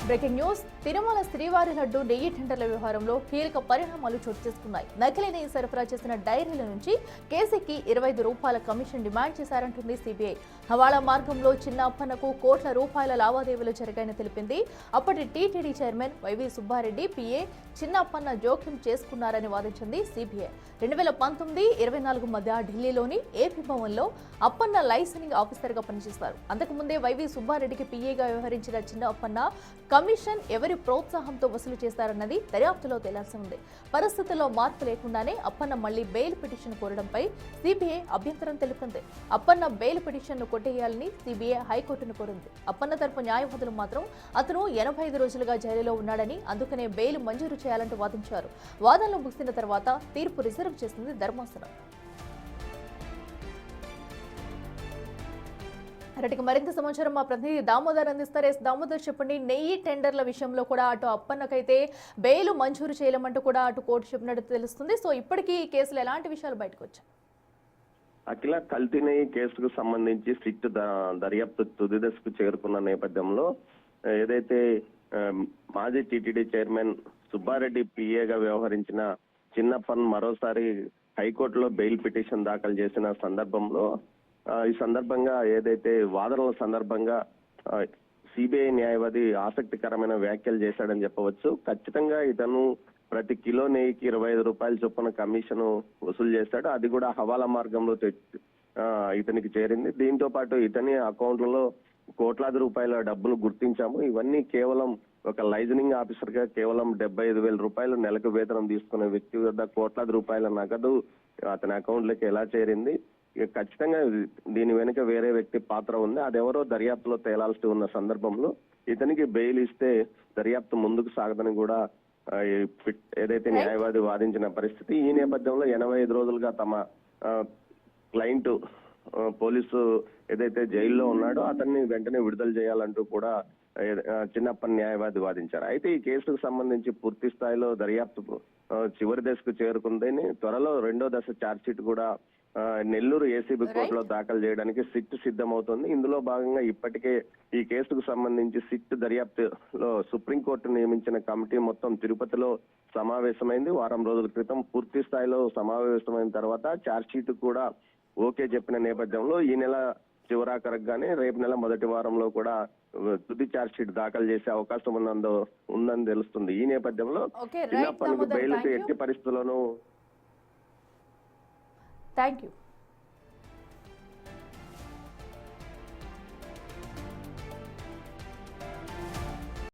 Breaking news. Tirumala శ్రీవారి లడ్డు నెయ్యి టెండర్ల వ్యవహారంలో కీలక పరిణామాలు చోటు చేసుకున్నాయి. నకిలీ నెయ్యి సరఫరా చేసిన డైరీల నుంచి కేసీకి 25 రూపాయల కమిషన్ డిమాండ్ చేశారంటుంది సిబిఐ. హవాళా మార్గంలో చిన్న అప్పన్నకు కోట్ల రూపాయల లావాదేవీలు జరిగాయని తెలిపింది. అప్పటి టీటీడీ చైర్మన్ వైవి సుబ్బారెడ్డి పిఏ చిన్న అప్పన్న జోక్యం చేసుకున్నారని వాదించింది సిబిఐ. 2019-24 మధ్య ఢిల్లీలోని ఏపీ భవన్లో అప్పన్న లైసెన్సింగ్ ఆఫీసర్గా పనిచేస్తారు. అంతకుముందే వైవి సుబ్బారెడ్డికి పిఏగా వ్యవహరించిన చిన్న అప్పన్న కమిషన్ ఎవరి ప్రోత్సాహంతో వసూలు చేస్తారన్నది దర్యాప్తులో తేలాల్సి ఉంది. పరిస్థితుల్లో మార్పు లేకుండానే అప్పన్న మళ్లీ బెయిల్ పిటిషన్ కోరడంపై సిబిఐ అభ్యంతరం తెలిపింది. అప్పన్న బెయిల్ పిటిషన్ ను కొట్టేయాలని సిబిఐ హైకోర్టును కోరింది. అప్పన్న తరపు న్యాయవాదులు మాత్రం అతను 85 రోజులుగా జైలులో ఉన్నాడని, అందుకనే బెయిల్ మంజూరు చేయాలంటూ వాదించారు. వాదనలు ముగిసిన తర్వాత తీర్పు రిజర్వ్ చేసింది ధర్మాసనం. అరటికి మరింత సమాచారం మా ప్రతినిధి దామోదర్ అందిస్తారు. దామోదర్, చెప్పండి. నెయ్యి టెండర్ల విషయంలో కూడా అటు అప్పన్నకైతే బెయిల్ మంజూరు చేయలేమంటూ కూడా అటు కోర్టు చెప్పినట్టు తెలుస్తుంది. సో ఇప్పటికీ ఈ కేసులో ఎలాంటి విషయాలు బయటకు వచ్చాయి? అఖిల, కల్తీ నెయ్యి కేసుకు సంబంధించి సిట్ దర్యాప్తు తుది దశకు చేరుకున్న నేపథ్యంలో ఏదైతే మాజీ టీటీడీ చైర్మన్ సుబ్బారెడ్డి పిఏగా వ్యవహరించిన చిన్నప్పన్ మరోసారి హైకోర్టులో బెయిల్ పిటిషన్ దాఖలు చేసిన సందర్భంలో ఈ సందర్భంగా ఏదైతే వాదనల సందర్భంగా సిబిఐ న్యాయవాది ఆసక్తికరమైన వ్యాఖ్యలు చేశాడని చెప్పవచ్చు. ఖచ్చితంగా ఇతను ప్రతి కిలో నెయ్యికి 25 రూపాయల చొప్పున కమిషన్ వసూలు చేశాడు. అది కూడా హవాలా మార్గంలో ఇతనికి చేరింది. దీంతో పాటు ఇతని అకౌంట్లలో కోట్లాది రూపాయల డబ్బులు గుర్తించాము. ఇవన్నీ కేవలం ఒక లైజనింగ్ ఆఫీసర్ గా కేవలం 75,000 రూపాయలు నెలకు వేతనం తీసుకునే వ్యక్తి వద్ద కోట్లాది రూపాయల నగదు అతని అకౌంట్లకి ఎలా చేరింది, ఖచ్చితంగా దీని వెనుక వేరే వ్యక్తి పాత్ర ఉంది. అదెవరో దర్యాప్తులో తేలాల్సి ఉన్న సందర్భంలో ఇతనికి బెయిల్ ఇస్తే దర్యాప్తు ముందుకు సాగదని కూడా ఏదైతే న్యాయవాది వాదించిన పరిస్థితి. ఈ నేపథ్యంలో 85 రోజులుగా తమ క్లయింట్ పోలీసు ఏదైతే జైల్లో ఉన్నాడో అతన్ని వెంటనే విడుదల చేయాలంటూ కూడా చిన్నప్పని న్యాయవాది వాదించారు. అయితే ఈ కేసుకు సంబంధించి పూర్తి స్థాయిలో దర్యాప్తు చివరి దశకు చేరుకుందని, త్వరలో రెండో దశ ఛార్జ్షీట్ కూడా నెల్లూరు ఏసీబీ కోర్టులో దాఖలు చేయడానికి సిట్ సిద్ధమవుతుంది. ఇందులో భాగంగా ఇప్పటికే ఈ కేసుకు సంబంధించి సిట్ దర్యాప్తులో సుప్రీంకోర్టు నియమించిన కమిటీ మొత్తం తిరుపతిలో సమావేశమైంది. వారం రోజుల క్రితం పూర్తి స్థాయిలో సమావేశమైన తర్వాత ఛార్జ్షీట్ కూడా ఓకే చెప్పిన నేపథ్యంలో ఈ నెల చివరాఖరగానే రేపు నెల మొదటి వారంలో కూడా తుది ఛార్జ్షీట్ దాఖలు చేసే అవకాశం ఉందని తెలుస్తుంది. ఈ నేపథ్యంలో చిన్నప్పటికి బెయిల్కి ఎట్టి పరిస్థితుల్లోనూ థ్యాంక్ యూ.